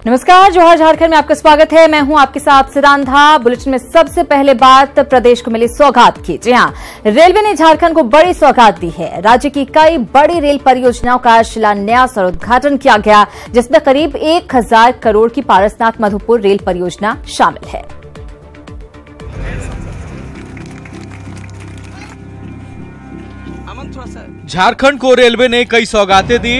नमस्कार, जोहार झारखंड में आपका स्वागत है। मैं हूं आपके साथ सिरांधा। बुलेटिन में सबसे पहले बात प्रदेश को मिली सौगात की। जी हां, रेलवे ने झारखंड को बड़ी सौगात दी है। राज्य की कई बड़ी रेल परियोजनाओं का शिलान्यास और उद्घाटन किया गया, जिसमें करीब 1000 करोड़ की पारसनाथ मधुपुर रेल परियोजना शामिल है। झारखंड को रेलवे ने कई सौगातें दी।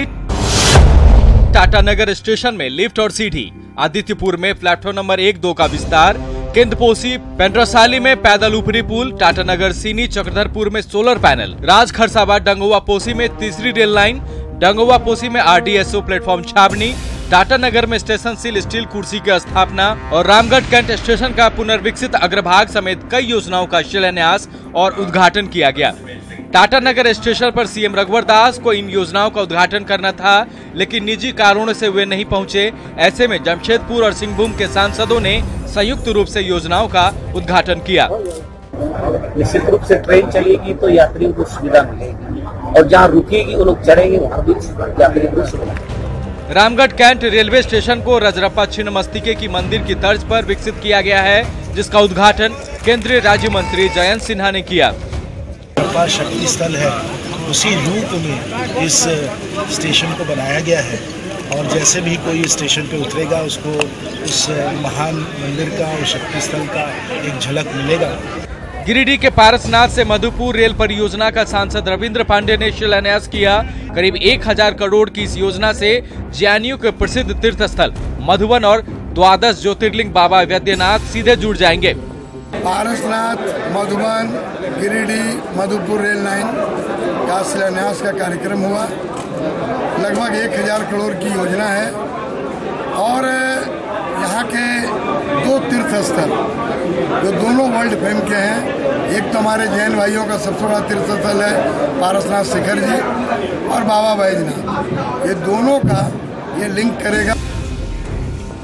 टाटानगर स्टेशन में लिफ्ट और सीढ़ी, आदित्यपुर में प्लेटफॉर्म नंबर 1-2 का विस्तार, केंद्रपोशी पेंड्रासाली में पैदल ऊपरी पुल, टाटानगर सीनी चक्रधरपुर में सोलर पैनल, राज खरसाबाद डंगोवा पोसी में तीसरी रेल लाइन, डंगोवा पोसी में RDSO प्लेटफॉर्म छावनी, टाटानगर में स्टेशन सील स्टील कुर्सी की स्थापना और रामगढ़ कैंट स्टेशन का पुनर्विकसित अग्रभाग समेत कई योजनाओं का शिलान्यास और उद्घाटन किया गया। टाटानगर स्टेशन पर सीएम रघुवर दास को इन योजनाओं का उद्घाटन करना था, लेकिन निजी कारणों से वे नहीं पहुंचे। ऐसे में जमशेदपुर और सिंहभूम के सांसदों ने संयुक्त रूप से योजनाओं का उद्घाटन किया। निश्चित रूप से ट्रेन चलेगी तो यात्रियों को सुविधा मिलेगी और जहाँ रुकेगी वो लोग चढ़ेंगे वहाँ भी यात्रियों को सुविधा। रामगढ़ कैंट रेलवे स्टेशन को रजरप्पा छिन्नमस्तिके की मंदिर की तर्ज पर विकसित किया गया है, जिसका उद्घाटन केंद्रीय राज्य मंत्री जयंत सिन्हा ने किया। शक्ति स्थल है, उसी रूप में इस स्टेशन को बनाया गया है और जैसे भी कोई स्टेशन पे उतरेगा उसको उस महान मंदिर का और शक्ति स्थल का एक झलक मिलेगा। गिरिडीह के पारसनाथ से मधुपुर रेल परियोजना का सांसद रविंद्र पांडे ने शिलान्यास किया। करीब 1000 करोड़ की इस योजना से JNU के प्रसिद्ध तीर्थ स्थल मधुबन और 12 ज्योतिर्लिंग बाबा वैद्यनाथ सीधे जुड़ जाएंगे। पारसनाथ, मधुबन, गिरिडीह, मधुपुर रेल लाइन का शिलान्यास का कार्यक्रम हुआ। लगभग 1000 करोड़ की योजना है और यहाँ के 2 तीर्थ स्थल जो दोनों वर्ल्ड फेम के हैं, एक तो हमारे जैन भाइयों का सबसे बड़ा तीर्थ स्थल है पारसनाथ शिखर जी और बाबा बैजनाथ, ये दोनों का ये लिंक करेगा।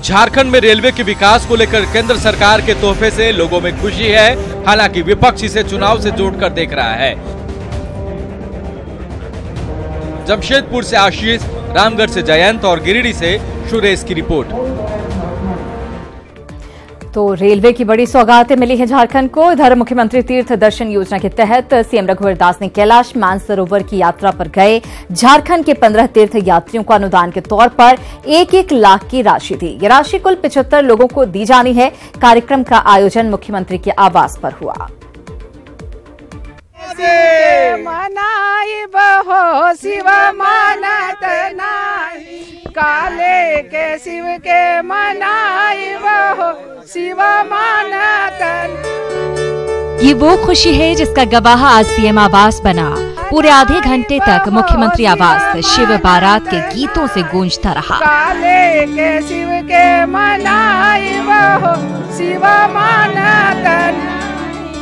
झारखंड में रेलवे के विकास को लेकर केंद्र सरकार के तोहफे से लोगों में खुशी है, हालांकि विपक्ष इसे चुनाव से जोड़कर देख रहा है। जमशेदपुर से आशीष, रामगढ़ से जयंत और गिरिडीह से सुरेश की रिपोर्ट। तो रेलवे की बड़ी सौगातें मिली है झारखंड को। इधर मुख्यमंत्री तीर्थ दर्शन योजना के तहत सीएम रघुवर दास ने कैलाश मानसरोवर की यात्रा पर गए झारखंड के 15 तीर्थ यात्रियों को अनुदान के तौर पर 1-1 लाख की राशि दी। ये राशि कुल 75 लोगों को दी जानी है। कार्यक्रम का आयोजन मुख्यमंत्री के आवास पर हुआ। शिव मानत नाही, काले के शिव के मनाई हो, शिव मानत। ये वो खुशी है जिसका गवाह आज सीएम आवास बना। पूरे आधे घंटे तक मुख्यमंत्री आवास शिव बारात के गीतों से गूंजता रहा। काले के शिव के मनाई हो, शिव मानत।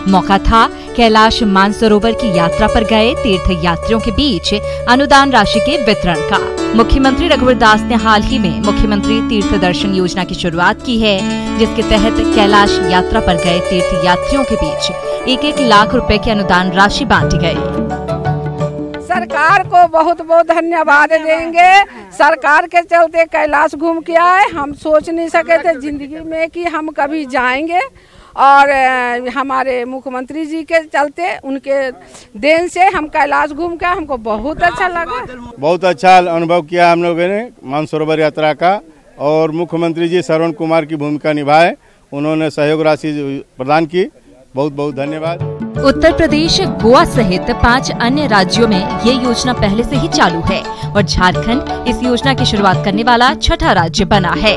मौका था कैलाश मानसरोवर की यात्रा पर गए तीर्थ यात्रियों के बीच अनुदान राशि के वितरण का। मुख्यमंत्री रघुवर दास ने हाल ही में मुख्यमंत्री तीर्थ दर्शन योजना की शुरुआत की है, जिसके तहत कैलाश यात्रा पर गए तीर्थ यात्रियों के बीच 1-1 लाख रुपए की अनुदान राशि बांटी गई। सरकार को बहुत बहुत धन्यवाद देंगे। सरकार के चलते कैलाश घूम के आए। हम सोच नहीं सके थे जिंदगी में कि हम कभी जाएंगे और हमारे मुख्यमंत्री जी के चलते, उनके देन से हम कैलाश घूम के हमको बहुत अच्छा लगा। बहुत अच्छा अनुभव किया हम लोगों ने मानसरोवर यात्रा का और मुख्यमंत्री जी श्रवण कुमार की भूमिका निभाए, उन्होंने सहयोग राशि प्रदान की। बहुत बहुत धन्यवाद। उत्तर प्रदेश, गोवा सहित 5 अन्य राज्यों में ये योजना पहले से ही चालू है और झारखंड इस योजना की शुरुआत करने वाला 6ठा राज्य बना है।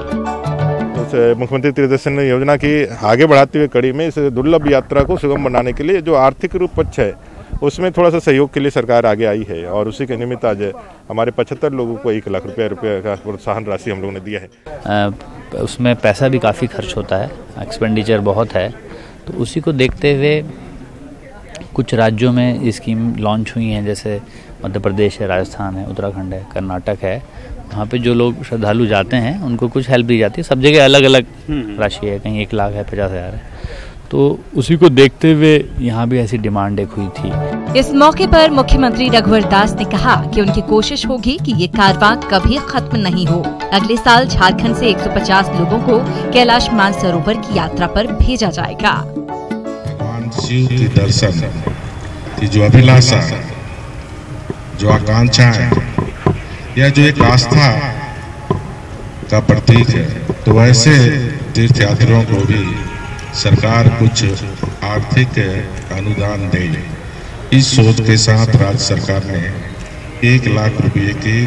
मुख्यमंत्री तीर्थ दर्शन योजना की आगे बढ़ाते हुए कड़ी में इस दुर्लभ यात्रा को सुगम बनाने के लिए जो आर्थिक रूप पक्ष है उसमें थोड़ा सा सहयोग के लिए सरकार आगे आई है और उसी के निमित्त आज हमारे 75 लोगों को 1 लाख रुपए का प्रोत्साहन राशि हम लोगों ने दिया है। उसमें पैसा भी काफ़ी खर्च होता है, एक्सपेंडिचर बहुत है, तो उसी को देखते हुए कुछ राज्यों में ये स्कीम लॉन्च हुई हैं, जैसे मध्य प्रदेश है, राजस्थान है, उत्तराखंड है, कर्नाटक है। वहाँ पे जो लोग श्रद्धालु जाते हैं उनको कुछ हेल्प दी जाती है। सब जगह अलग अलग राशि है, कहीं 1 लाख है, 50,000 है। तो उसी को देखते हुए यहाँ भी ऐसी डिमांड एक हुई थी। इस मौके पर मुख्यमंत्री रघुवर दास ने कहा कि उनकी कोशिश होगी कि ये कारवां कभी खत्म नहीं हो। अगले साल झारखंड से 150 लोगों को कैलाश मानसरोवर की यात्रा पर भेजा जाएगा। भगवान शिव के दर्शन की जो अभिलाषा, जो आकांक्षा है, या जो एक आस्था का प्रतीक है, तो वैसे तीर्थ यात्रियों को भी सरकार कुछ आर्थिक अनुदान दे। इस सोच के साथ राज्य सरकार ने 1 लाख रुपए की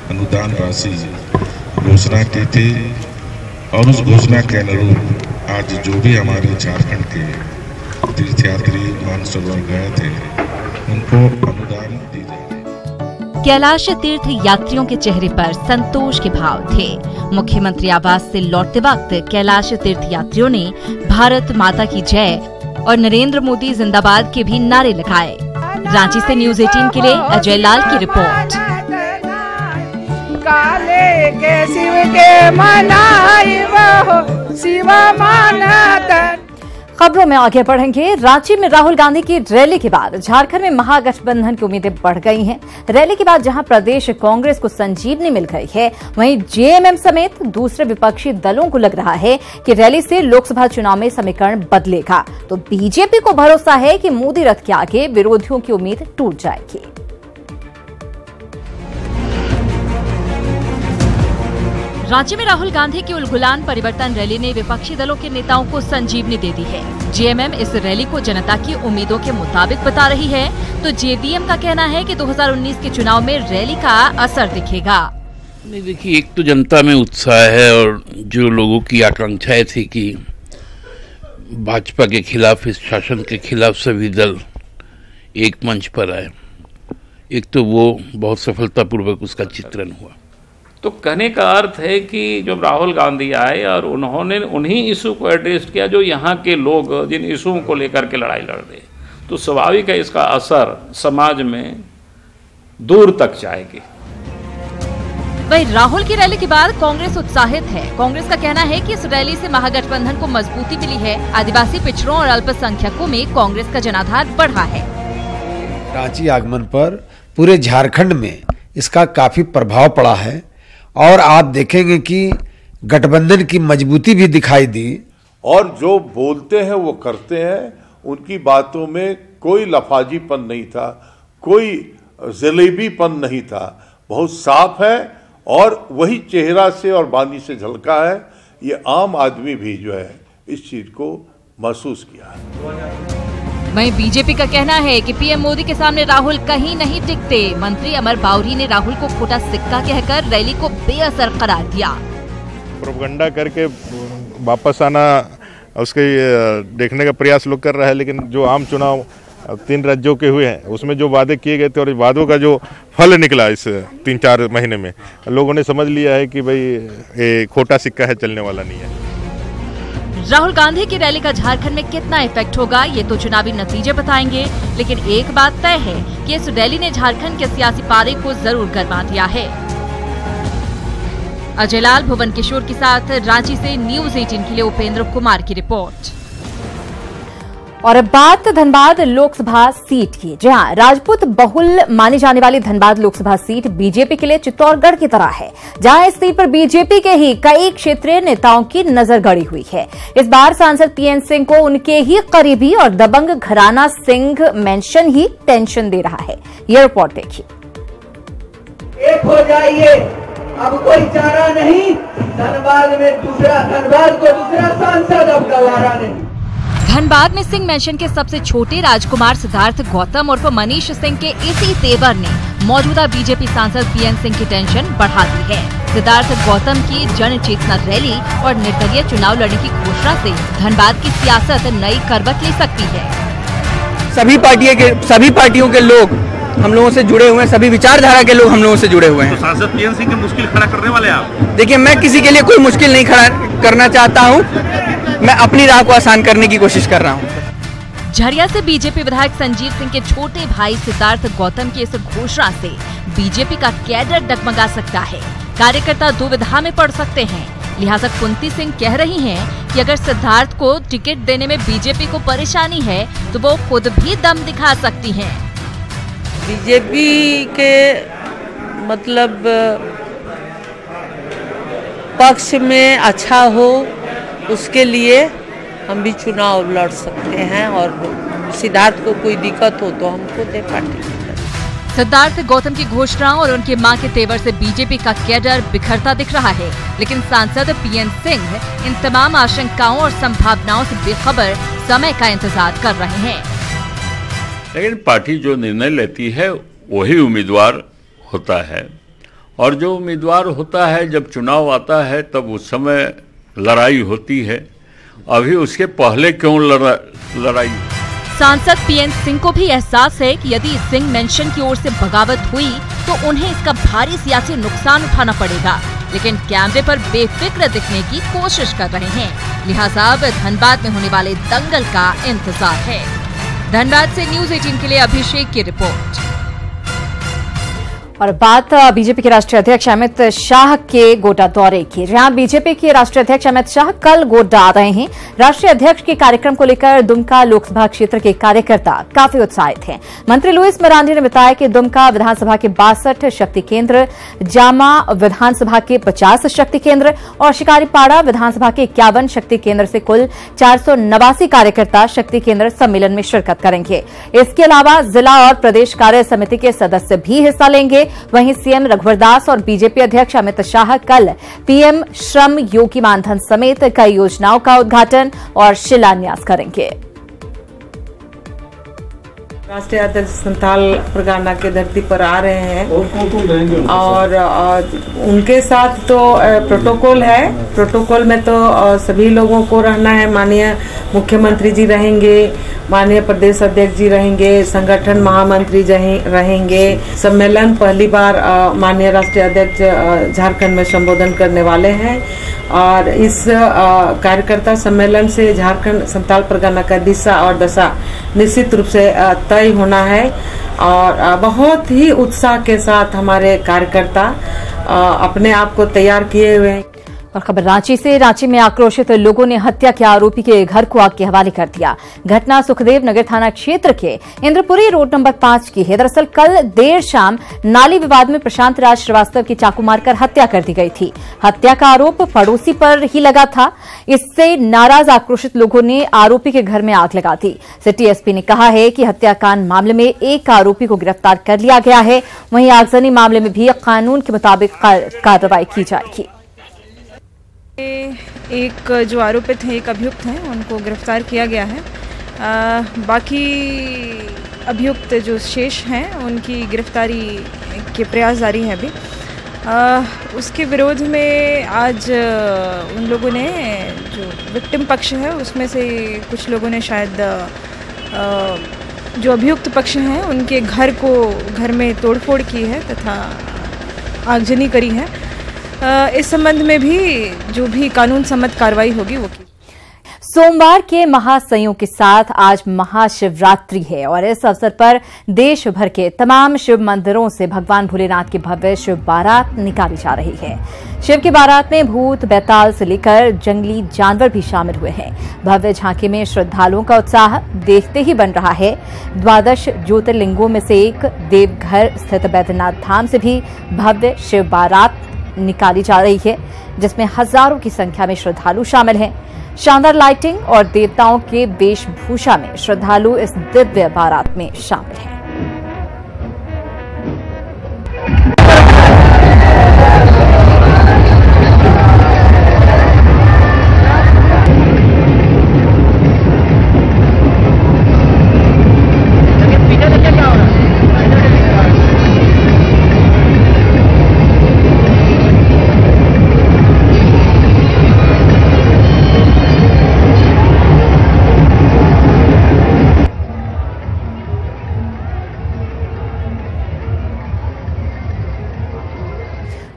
अनुदान राशि घोषणा की थी और उस घोषणा के अनुरूप आज जो भी हमारे झारखंड के तीर्थयात्री मानसरोवर गए थे उनको अनुदान दी जाए। कैलाश तीर्थ यात्रियों के चेहरे पर संतोष के भाव थे। मुख्यमंत्री आवास से लौटते वक्त कैलाश तीर्थ यात्रियों ने भारत माता की जय और नरेंद्र मोदी जिंदाबाद के भी नारे लगाए। रांची से न्यूज़ 18 के लिए अजय लाल की रिपोर्ट। काले के शिव के मनाई वो शिव मानत। खबरों में आगे बढ़ेंगे। रांची में राहुल गांधी की रैली के बाद झारखंड में महागठबंधन की उम्मीदें बढ़ गई हैं। रैली के बाद जहां प्रदेश कांग्रेस को संजीवनी मिल गई है, वहीं जेएमएम समेत दूसरे विपक्षी दलों को लग रहा है कि रैली से लोकसभा चुनाव में समीकरण बदलेगा। तो बीजेपी को भरोसा है कि मोदी रथ के आगे विरोधियों की उम्मीद टूट जाएगी। रांची में राहुल गांधी की उलगुलान परिवर्तन रैली ने विपक्षी दलों के नेताओं को संजीवनी दे दी है। जेएमएम इस रैली को जनता की उम्मीदों के मुताबिक बता रही है, तो जेवीएम का कहना है कि 2019 के चुनाव में रैली का असर दिखेगा। नहीं, देखिए, एक तो जनता में उत्साह है और जो लोगों की आकांक्षाएं थी कि भाजपा के खिलाफ, इस शासन के खिलाफ सभी दल एक मंच पर आए, एक तो वो बहुत सफलतापूर्वक उसका चित्रण हुआ। तो कहने का अर्थ है कि जब राहुल गांधी आए और उन्होंने उन्हीं इशू को एड्रेस किया जो यहाँ के लोग जिन इशुओं को लेकर के लड़ाई लड़ रहे, तो स्वाभाविक है इसका असर समाज में दूर तक जाएगी। वहीं राहुल की रैली के बाद कांग्रेस उत्साहित है। कांग्रेस का कहना है कि इस रैली से महागठबंधन को मजबूती मिली है। आदिवासी पिछड़ों और अल्पसंख्यकों में कांग्रेस का जनाधार बढ़ा है। रांची आगमन पर पूरे झारखंड में इसका काफी प्रभाव पड़ा है और आप देखेंगे कि गठबंधन की मजबूती भी दिखाई दी। और जो बोलते हैं वो करते हैं, उनकी बातों में कोई लफाजीपन नहीं था, कोई जलेबीपन नहीं था, बहुत साफ है और वही चेहरा से और वाणी से झलका है। ये आम आदमी भी जो है इस चीज को महसूस किया है। वहीं बीजेपी का कहना है कि पीएम मोदी के सामने राहुल कहीं नहीं टिकते। मंत्री अमर बावरी ने राहुल को खोटा सिक्का कहकर रैली को बेअसर करार दिया। प्रोपगंडा करके वापस आना उसके देखने का प्रयास लोग कर रहा है, लेकिन जो आम चुनाव 3 राज्यों के हुए हैं उसमें जो वादे किए गए थे और वादों का जो फल निकला इस 3-4 महीने में, लोगों ने समझ लिया है कि भाई ये खोटा सिक्का है, चलने वाला नहीं है। राहुल गांधी की रैली का झारखंड में कितना इफेक्ट होगा ये तो चुनावी नतीजे बताएंगे, लेकिन एक बात तय है कि इस रैली ने झारखंड के सियासी पारे को जरूर गरमा दिया है। अजय लाल, भुवन किशोर के साथ रांची से न्यूज़ 18 के लिए उपेंद्र कुमार की रिपोर्ट। और अब बात धनबाद लोकसभा सीट की। जी हां, राजपूत बहुल मानी जाने वाली धनबाद लोकसभा सीट बीजेपी के लिए चित्तौड़गढ़ की तरह है, जहां इस सीट पर बीजेपी के ही कई क्षेत्रीय नेताओं की नजर गड़ी हुई है। इस बार सांसद पीएन सिंह को उनके ही करीबी और दबंग घराना सिंह मेंशन ही टेंशन दे रहा है। ये रिपोर्ट देखिए। एक हो जाइए, अब कोई चारा नहीं। धनबाद में धनबाद को दूसरा सांसद अब गवारा नहीं। धनबाद में सिंह मेंशन के सबसे छोटे राजकुमार सिद्धार्थ गौतम उर्फ मनीष सिंह के इसी तेवर ने मौजूदा बीजेपी सांसद पीएन सिंह की टेंशन बढ़ा दी है। सिद्धार्थ गौतम की जन चेतना रैली और निर्दलीय चुनाव लड़ने की घोषणा से धनबाद की सियासत नई करवट ले सकती है। सभी पार्टियों के लोग हम लोगों से जुड़े हुए हैं, सभी विचारधारा के लोग हम लोगों से जुड़े हुए हैं। तो सांसद पीएन सिंह की मुश्किल खड़ा करने वाले आप? देखिए, मैं किसी के लिए कोई मुश्किल नहीं खड़ा करना चाहता हूं, मैं अपनी राह को आसान करने की कोशिश कर रहा हूं। झरिया से बीजेपी विधायक संजीव सिंह के छोटे भाई सिद्धार्थ गौतम की इस घोषणा से बीजेपी का कैडर डगमगा सकता है। कार्यकर्ता दुविधा में पड़ सकते हैं। लिहाजा कुंती सिंह कह रही हैं कि अगर सिद्धार्थ को टिकट देने में बीजेपी को परेशानी है तो वो खुद भी दम दिखा सकती हैं। बीजेपी के मतलब पक्ष में अच्छा हो उसके लिए हम भी चुनाव लड़ सकते हैं, और सिद्धार्थ को कोई दिक्कत हो तो हमको दे पार्टी। सिद्धार्थ गौतम की घोषणाओं और उनके मां के तेवर से बीजेपी का कैडर बिखरता दिख रहा है, लेकिन सांसद पीएन सिंह इन तमाम आशंकाओं और संभावनाओं से बेखबर समय का इंतजार कर रहे हैं। लेकिन पार्टी जो निर्णय लेती है वही उम्मीदवार होता है, और जो उम्मीदवार होता है जब चुनाव आता है तब उस समय लड़ाई होती है। अभी उसके पहले क्यों लड़ाई? सांसद पीएन सिंह को भी एहसास है कि यदि सिंह मेंशन की ओर से बगावत हुई तो उन्हें इसका भारी सियासी नुकसान उठाना पड़ेगा, लेकिन कैमरे पर बेफिक्र दिखने की कोशिश कर रहे हैं। लिहाजा अब धनबाद में होने वाले दंगल का इंतजार है। धनबाद से न्यूज़ 18 के लिए अभिषेक की रिपोर्ट। और बात बीजेपी के राष्ट्रीय अध्यक्ष अमित शाह के गोड्डा दौरे की। जहां बीजेपी के राष्ट्रीय अध्यक्ष अमित शाह कल गोड्डा आ रहे हैं। राष्ट्रीय अध्यक्ष के कार्यक्रम को लेकर दुमका लोकसभा क्षेत्र के कार्यकर्ता काफी उत्साहित हैं। मंत्री लुइस मरांडी ने बताया कि दुमका विधानसभा के 62 शक्ति केंद्र, जामा विधानसभा के 50 शक्ति केंद्र और शिकारीपाड़ा विधानसभा के 51 शक्ति केंद्र से कुल 489 कार्यकर्ता शक्ति केंद्र सम्मेलन में शिरकत करेंगे। इसके अलावा जिला और प्रदेश कार्य समिति के सदस्य भी हिस्सा लेंगे। वहीं सीएम रघुवर दास और बीजेपी अध्यक्ष अमित शाह कल पीएम श्रम योगी मानधन समेत कई योजनाओं का उद्घाटन और शिलान्यास करेंगे। राष्ट्रीय अध्यक्ष संथाल परगना के धरती पर आ रहे हैं और उनके साथ तो प्रोटोकॉल है। प्रोटोकॉल में तो सभी लोगों को रहना है। माननीय मुख्यमंत्री जी रहेंगे, माननीय प्रदेश अध्यक्ष जी रहेंगे, संगठन महामंत्री रहेंगे। सम्मेलन पहली बार माननीय राष्ट्रीय अध्यक्ष झारखंड में संबोधन करने वाले हैं और इस कार्यकर्ता सम्मेलन से झारखंड संथाल परगना का दिशा और दशा निश्चित रूप से तय होना है और बहुत ही उत्साह के साथ हमारे कार्यकर्ता अपने आप को तैयार किए हुए हैं। और खबर रांची से। रांची में आक्रोशित लोगों ने हत्या के आरोपी के घर को आग के हवाले कर दिया। घटना सुखदेव नगर थाना क्षेत्र के इंद्रपुरी रोड नंबर 5 की है। दरअसल कल देर शाम नाली विवाद में प्रशांत राज श्रीवास्तव की चाकू मारकर हत्या कर दी गई थी। हत्या का आरोप पड़ोसी पर ही लगा था। इससे नाराज आक्रोशित लोगों ने आरोपी के घर में आग लगा दी। सिटी एसपी ने कहा है कि हत्याकांड मामले में एक आरोपी को गिरफ्तार कर लिया गया है। वहीं आगजनी मामले में भी कानून के मुताबिक कार्रवाई की जाएगी। एक जो आरोपित हैं, एक अभियुक्त हैं, उनको गिरफ्तार किया गया है। बाकी अभियुक्त जो शेष हैं उनकी गिरफ्तारी के प्रयास जारी है अभी। उसके विरोध में आज उन लोगों ने, जो विक्टिम पक्ष है उसमें से कुछ लोगों ने शायद जो अभियुक्त पक्ष हैं उनके घर में तोड़फोड़ की है तथा आगजनी करी है। इस संबंध में भी जो भी कानून सम्मत कार्रवाई होगी वो की। सोमवार के महासंयोग के साथ आज महाशिवरात्रि है और इस अवसर पर देश भर के तमाम शिव मंदिरों से भगवान भोलेनाथ की भव्य शिव बारात निकाली जा रही है। शिव की बारात में भूत, बैताल से लेकर जंगली जानवर भी शामिल हुए हैं। भव्य झांकी में श्रद्धालुओं का उत्साह देखते ही बन रहा है। 12 ज्योतिर्लिंगों में से एक देवघर स्थित बैद्यनाथ धाम से भी भव्य शिव बारात निकाली जा रही है, जिसमें हजारों की संख्या में श्रद्धालु शामिल हैं। शानदार लाइटिंग और देवताओं के वेशभूषा में श्रद्धालु इस दिव्य बारात में शामिल हैं।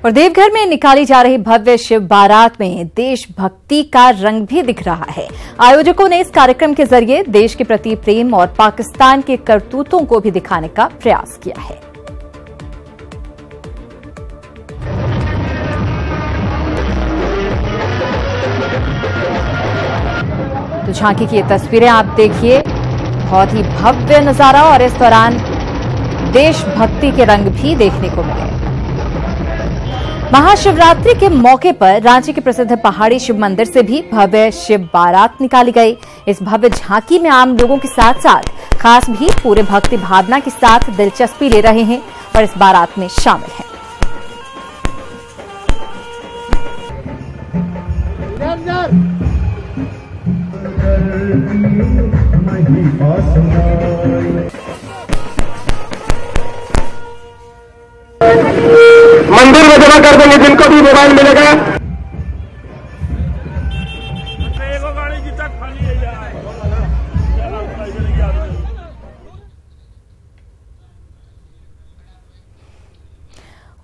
और देवघर में निकाली जा रही भव्य शिव बारात में देशभक्ति का रंग भी दिख रहा है। आयोजकों ने इस कार्यक्रम के जरिए देश के प्रति प्रेम और पाकिस्तान के करतूतों को भी दिखाने का प्रयास किया है। तो झांकी की ये तस्वीरें आप देखिए, बहुत ही भव्य नजारा और इस दौरान देशभक्ति के रंग भी देखने को मिले। महाशिवरात्रि के मौके पर रांची के प्रसिद्ध पहाड़ी शिव मंदिर से भी भव्य शिव बारात निकाली गई। इस भव्य झांकी में आम लोगों के साथ साथ खास भी पूरे भक्ति भावना के साथ दिलचस्पी ले रहे हैं और इस बारात में शामिल हैं। मंदिर में जमा कर देंगे जिनको भी मोबाइल मिलेगा।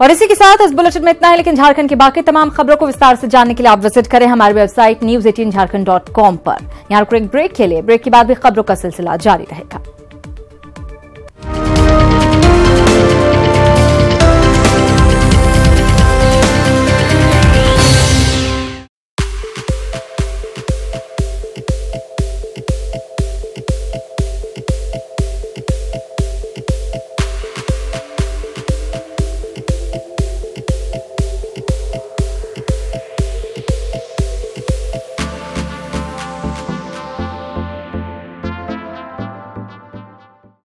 और इसी के साथ इस बुलेटिन में इतना है, लेकिन झारखंड की बाकी तमाम खबरों को विस्तार से जानने के लिए आप विजिट करें हमारी वेबसाइट news18jharkhand.com पर। यहां रुक ब्रेक के लिए, ब्रेक के बाद भी खबरों का सिलसिला जारी रहेगा।